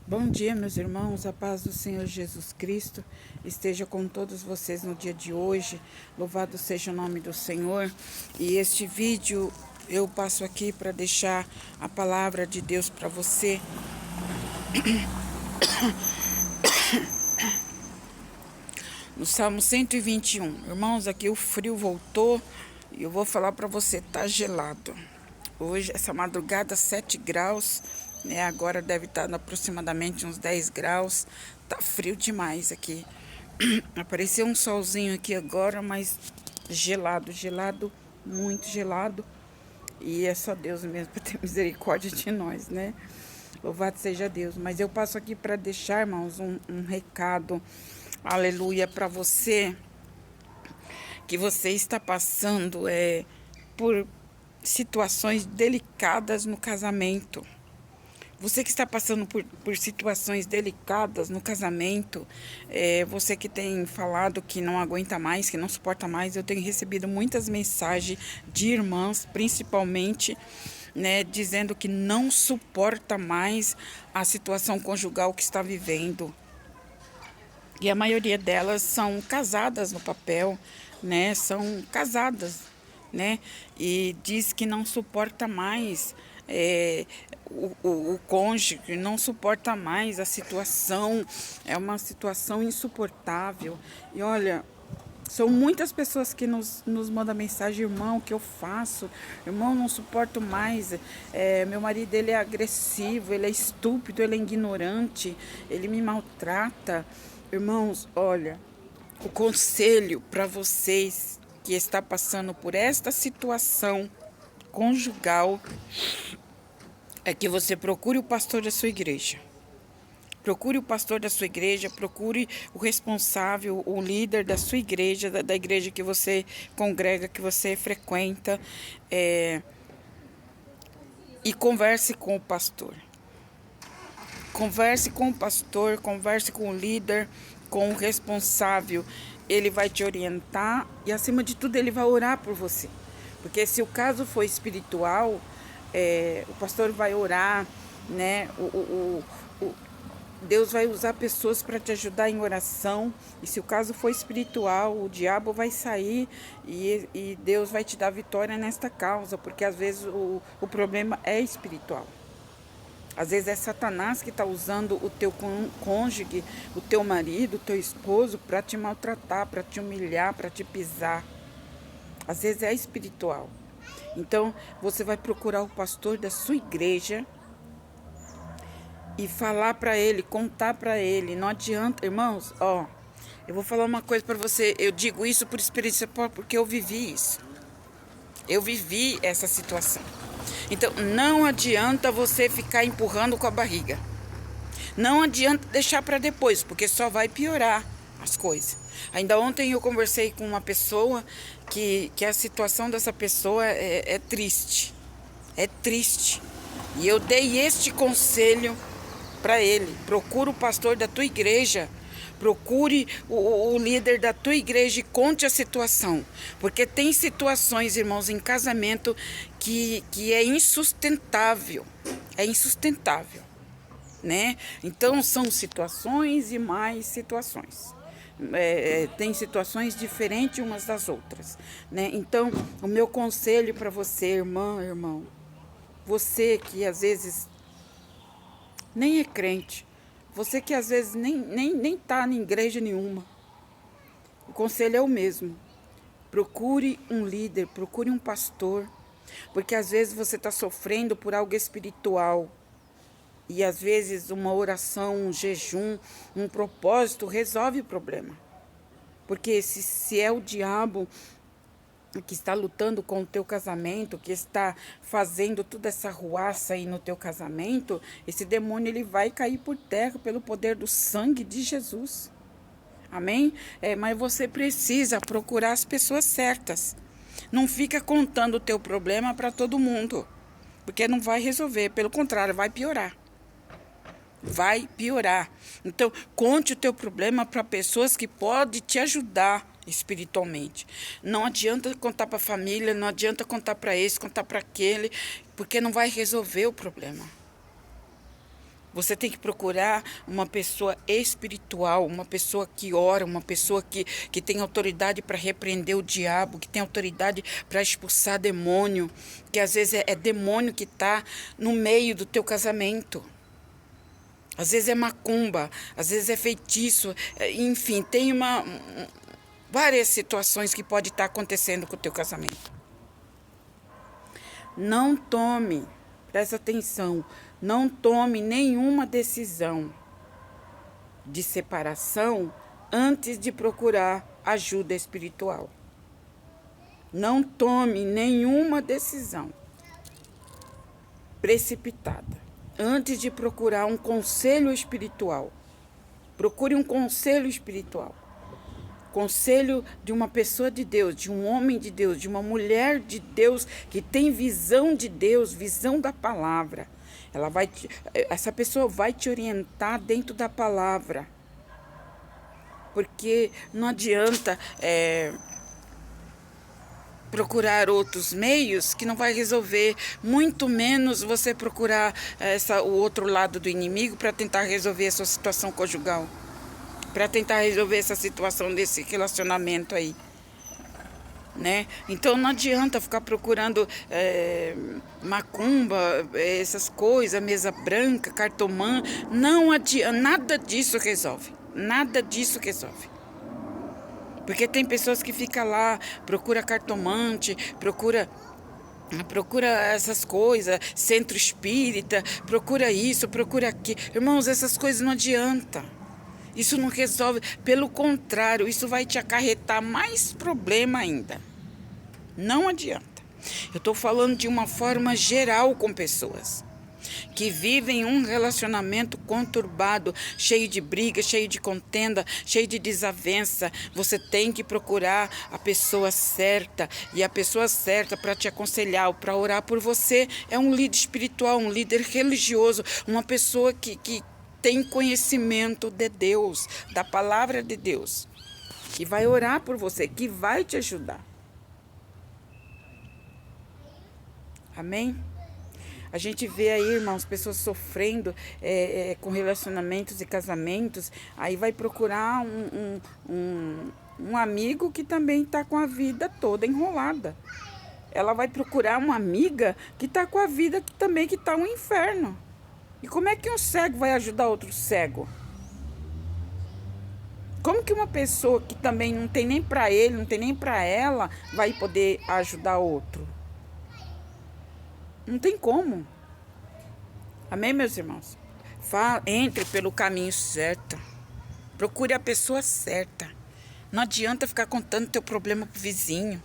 Bom dia, meus irmãos, a paz do Senhor Jesus Cristo esteja com todos vocês no dia de hoje. Louvado seja o nome do Senhor. E este vídeo eu passo aqui para deixar a palavra de Deus para você. No Salmo 121. Irmãos, aqui o frio voltou e eu vou falar para você, tá gelado. Hoje, essa madrugada, 7 graus, né? Agora deve estar aproximadamente uns 10 graus. Tá frio demais aqui. Apareceu um solzinho aqui agora, mas gelado, muito gelado. E é só Deus mesmo para ter misericórdia de nós, né? Louvado seja Deus. Mas eu passo aqui para deixar, irmãos, um recado, aleluia, para você, que você está passando por situações delicadas no casamento. Você que está passando por situações delicadas no casamento, você que tem falado que não aguenta mais, que não suporta mais, eu tenho recebido muitas mensagens de irmãs, principalmente, né, dizendo que não suporta mais a situação conjugal que está vivendo. E a maioria delas são casadas no papel, né? São casadas, né? E diz que não suporta mais o cônjuge, não suporta mais a situação. É uma situação insuportável. E olha, são muitas pessoas que nos mandam mensagem: irmão, o que eu faço? Irmão, não suporto mais. Meu marido, ele é agressivo, ele é estúpido, ele é ignorante, ele me maltrata. Irmãos, olha, o conselho para vocês que está passando por esta situação conjugal é que você procure o pastor da sua igreja. Procure o pastor da sua igreja, procure o responsável, o líder da sua igreja, da igreja que você congrega, que você frequenta, e converse com o pastor. Converse com o pastor, converse com o líder, com o responsável. Ele vai te orientar e, acima de tudo, ele vai orar por você. Porque se o caso for espiritual, o pastor vai orar, né? Deus vai usar pessoas para te ajudar em oração. E se o caso for espiritual, o diabo vai sair e Deus vai te dar vitória nesta causa. Porque às vezes o problema é espiritual. Às vezes é Satanás que está usando o teu cônjuge, o teu marido, o teu esposo para te maltratar, para te humilhar, para te pisar. Às vezes é espiritual. Então, você vai procurar o pastor da sua igreja e falar para ele, contar para ele. Não adianta, irmãos, eu vou falar uma coisa para você. Eu digo isso por experiência própria, porque eu vivi isso. Eu vivi essa situação. Então, não adianta você ficar empurrando com a barriga. Não adianta deixar para depois, porque só vai piorar as coisas. Ainda ontem eu conversei com uma pessoa que a situação dessa pessoa é triste. É triste. E eu dei este conselho para ele: procura o pastor da tua igreja, procure o líder da tua igreja e conte a situação. Porque tem situações, irmãos, em casamento que é insustentável. É insustentável, né? Então são situações e mais situações. Tem situações diferentes umas das outras, né? Então, o meu conselho para você, irmão, você que às vezes nem é crente, você que às vezes nem tá em igreja nenhuma, o conselho é o mesmo. Procure um líder, procure um pastor, porque às vezes você está sofrendo por algo espiritual. E às vezes uma oração, um jejum, um propósito resolve o problema. Porque se é o diabo que está lutando com o teu casamento, que está fazendo toda essa ruaça aí no teu casamento, esse demônio ele vai cair por terra pelo poder do sangue de Jesus. Amém? Mas você precisa procurar as pessoas certas. Não fica contando o teu problema para todo mundo, porque não vai resolver, pelo contrário, vai piorar. Vai piorar. Então, conte o teu problema para pessoas que podem te ajudar espiritualmente. Não adianta contar para a família, não adianta contar para esse, contar para aquele, porque não vai resolver o problema. Você tem que procurar uma pessoa espiritual, uma pessoa que ora, uma pessoa que tem autoridade para repreender o diabo, que tem autoridade para expulsar demônio, que às vezes é demônio que está no meio do teu casamento. Às vezes é macumba, às vezes é feitiço, enfim, tem várias situações que pode estar acontecendo com o teu casamento. Não tome, presta atenção, não tome nenhuma decisão de separação antes de procurar ajuda espiritual. Não tome nenhuma decisão precipitada antes de procurar um conselho espiritual. Procure um conselho espiritual. Conselho de uma pessoa de Deus, de um homem de Deus, de uma mulher de Deus que tem visão de Deus, visão da palavra. Essa pessoa vai te orientar dentro da palavra. Porque não adianta procurar outros meios que não vai resolver, muito menos você procurar o outro lado do inimigo para tentar resolver a sua situação conjugal, para tentar resolver essa situação desse relacionamento aí, né? Então não adianta ficar procurando macumba, essas coisas, mesa branca, cartomã, não adianta, nada disso resolve, nada disso resolve. Porque tem pessoas que ficam lá, procura cartomante, procura essas coisas, centro espírita, procura isso, procura aquilo. Irmãos, essas coisas não adianta. Isso não resolve, pelo contrário, isso vai te acarretar mais problema ainda. Não adianta. Eu estou falando de uma forma geral com pessoas que vivem um relacionamento conturbado, cheio de briga, cheio de contenda, cheio de desavença. Você tem que procurar a pessoa certa, e a pessoa certa para te aconselhar, para orar por você, é um líder espiritual, um líder religioso, uma pessoa que tem conhecimento de Deus, da palavra de Deus, que vai orar por você, que vai te ajudar. Amém? A gente vê aí, irmãos, pessoas sofrendo com relacionamentos e casamentos, aí vai procurar um amigo que também está com a vida toda enrolada. Ela vai procurar uma amiga que está com a vida que também que está um inferno. E como é que um cego vai ajudar outro cego? Como que uma pessoa que também não tem nem para ele, não tem nem para ela, vai poder ajudar outro? Não tem como. Amém, meus irmãos? Entre pelo caminho certo. Procure a pessoa certa. Não adianta ficar contando teu problema pro vizinho.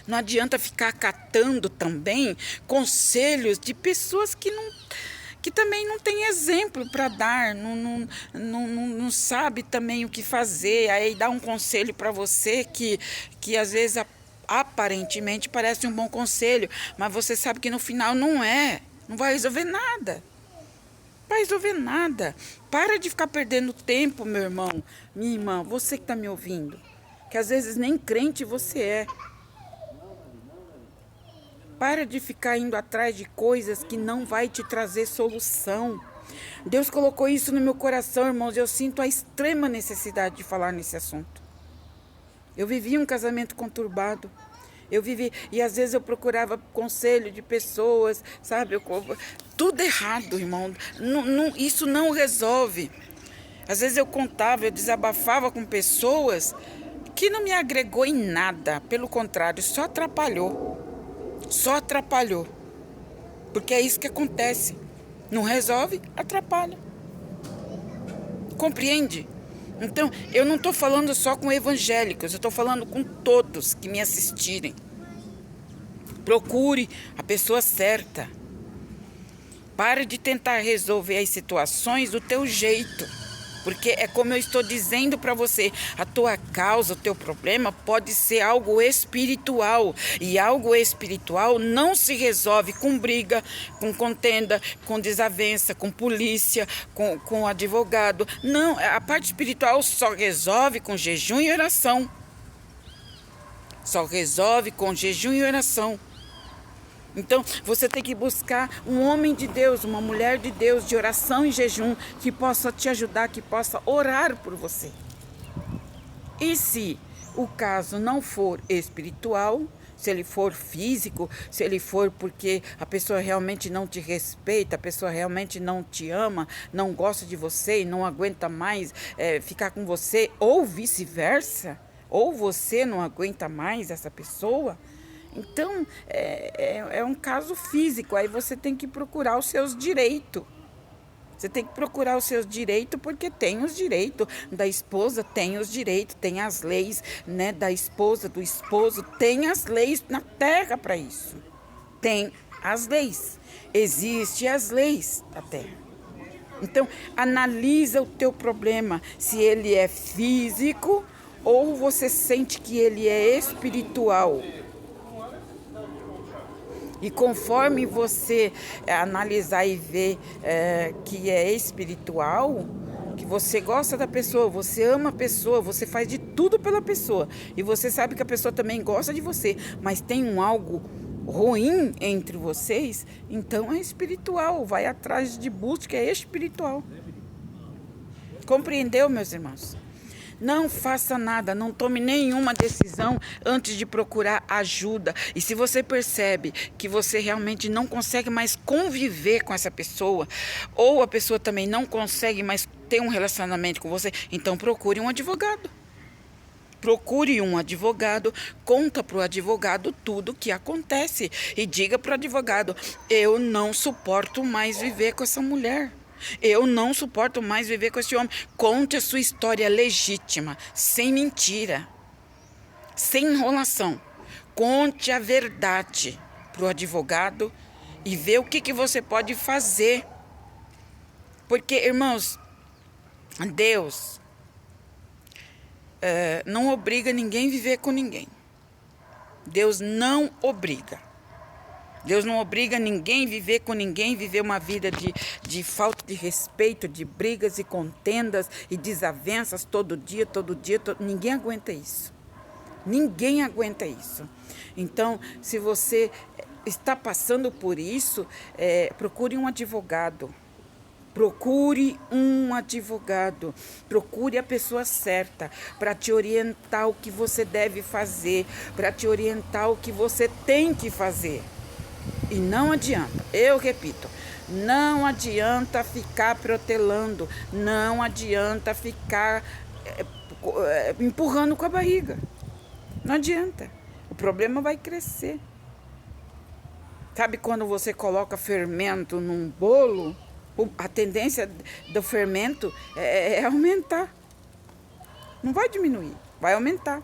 Não adianta ficar catando também conselhos de pessoas que também não tem exemplo para dar, não sabe também o que fazer. Aí dá um conselho para você que às vezes aparentemente parece um bom conselho, mas você sabe que no final não é. Não vai resolver nada. Não vai resolver nada. Para de ficar perdendo tempo, meu irmão, minha irmã, você que está me ouvindo, que às vezes nem crente você é. Para de ficar indo atrás de coisas que não vai te trazer solução. Deus colocou isso no meu coração, irmãos, e eu sinto a extrema necessidade de falar nesse assunto. Eu vivi um casamento conturbado. E às vezes eu procurava conselho de pessoas, sabe? Tudo errado, irmão. Isso não resolve. Às vezes eu contava, eu desabafava com pessoas que não me agregou em nada. Pelo contrário, só atrapalhou. Só atrapalhou. Porque é isso que acontece. Não resolve, atrapalha. Compreende? Então, eu não estou falando só com evangélicos, eu estou falando com todos que me assistirem. Procure a pessoa certa. Pare de tentar resolver as situações do teu jeito. Porque é como eu estou dizendo para você, a tua causa, o teu problema pode ser algo espiritual. E algo espiritual não se resolve com briga, com contenda, com desavença, com polícia, com advogado. Não, a parte espiritual só resolve com jejum e oração. Só resolve com jejum e oração. Então, você tem que buscar um homem de Deus, uma mulher de Deus, de oração e jejum, que possa te ajudar, que possa orar por você. E se o caso não for espiritual, se ele for físico, se ele for porque a pessoa realmente não te respeita, a pessoa realmente não te ama, não gosta de você e não aguenta mais ficar com você, ou vice-versa, ou você não aguenta mais essa pessoa, então é um caso físico, aí você tem que procurar os seus direitos. Você tem que procurar os seus direitos, porque tem os direitos da esposa, tem os direitos, tem as leis, né, da esposa, do esposo, tem as leis na terra para isso. Tem as leis. Existem as leis da terra. Então, analisa o teu problema, se ele é físico ou você sente que ele é espiritual. E conforme você analisar e ver que é espiritual, que você gosta da pessoa, você ama a pessoa, você faz de tudo pela pessoa. E você sabe que a pessoa também gosta de você, mas tem algo ruim entre vocês, então é espiritual. Vai atrás de busca, é espiritual. Compreendeu, meus irmãos? Não faça nada, não tome nenhuma decisão antes de procurar ajuda. E se você percebe que você realmente não consegue mais conviver com essa pessoa, ou a pessoa também não consegue mais ter um relacionamento com você, então procure um advogado. Procure um advogado, conta para o advogado tudo o que acontece e diga para o advogado: eu não suporto mais viver com essa mulher. Eu não suporto mais viver com esse homem. Conte a sua história legítima, sem mentira, sem enrolação. Conte a verdade para o advogado e vê o que você pode fazer. Porque, irmãos, Deus não obriga ninguém a viver com ninguém. Deus não obriga. Deus não obriga ninguém a viver com ninguém, viver uma vida de falta de respeito, de brigas e contendas e desavenças todo dia. Ninguém aguenta isso. Ninguém aguenta isso. Então, se você está passando por isso, procure um advogado. Procure um advogado, procure a pessoa certa para te orientar o que você deve fazer, para te orientar o que você tem que fazer. E não adianta, eu repito, não adianta ficar protelando, não adianta ficar empurrando com a barriga. Não adianta, o problema vai crescer. Sabe quando você coloca fermento num bolo, a tendência do fermento é aumentar. Não vai diminuir, vai aumentar.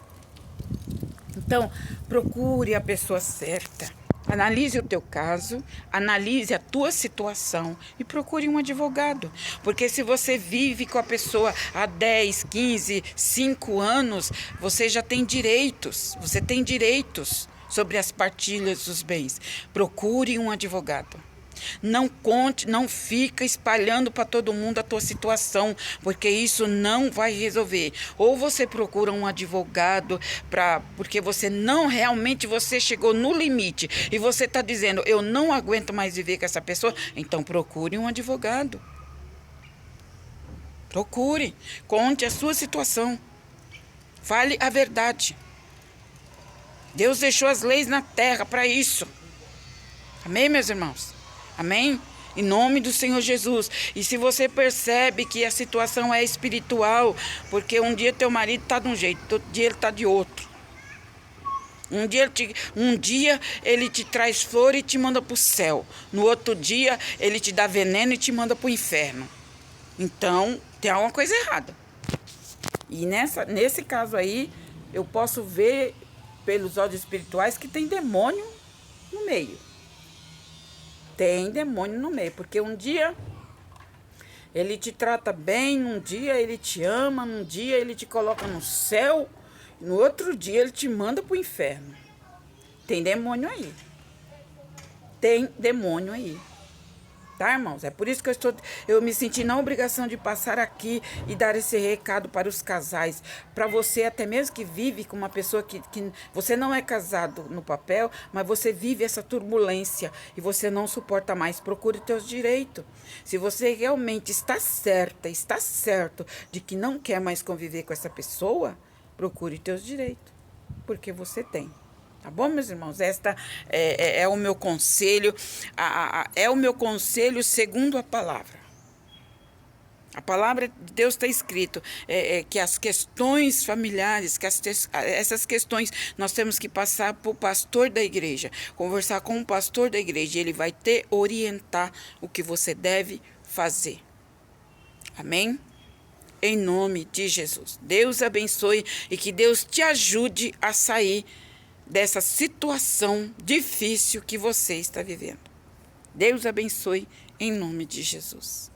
Então, procure a pessoa certa. Analise o teu caso, analise a tua situação e procure um advogado. Porque se você vive com a pessoa há 10, 15, 5 anos, você já tem direitos. Você tem direitos sobre as partilhas dos bens. Procure um advogado. Não conte, não fica espalhando para todo mundo a tua situação, porque isso não vai resolver. Ou você procura um advogado porque você não realmente você chegou no limite e você está dizendo: eu não aguento mais viver com essa pessoa. Então procure um advogado. Procure, conte a sua situação, fale a verdade. Deus deixou as leis na terra para isso. Amém, meus irmãos? Amém? Em nome do Senhor Jesus. E se você percebe que a situação é espiritual, porque um dia teu marido está de um jeito, outro dia ele está de outro. Um dia ele te traz flor e te manda para o céu. No outro dia ele te dá veneno e te manda para o inferno. Então tem alguma coisa errada. E nesse caso aí, eu posso ver pelos olhos espirituais que tem demônio no meio. Tem demônio no meio, porque um dia ele te trata bem, um dia ele te ama, um dia ele te coloca no céu, no outro dia ele te manda para o inferno. Tem demônio aí. Tem demônio aí. Tá, irmãos? É por isso que eu me senti na obrigação de passar aqui e dar esse recado para os casais. Para você, até mesmo que vive com uma pessoa que você não é casado no papel, mas você vive essa turbulência e você não suporta mais. Procure teus direitos. Se você realmente está certo de que não quer mais conviver com essa pessoa, procure teus direitos, porque você tem. Tá bom, meus irmãos? Esta é o meu conselho, é o meu conselho segundo a palavra. A palavra de Deus está escrito que as questões familiares, essas questões nós temos que passar para o pastor da igreja, conversar com o pastor da igreja, ele vai te orientar o que você deve fazer. Amém? Em nome de Jesus. Deus abençoe e que Deus te ajude a sair dessa situação difícil que você está vivendo. Deus abençoe em nome de Jesus.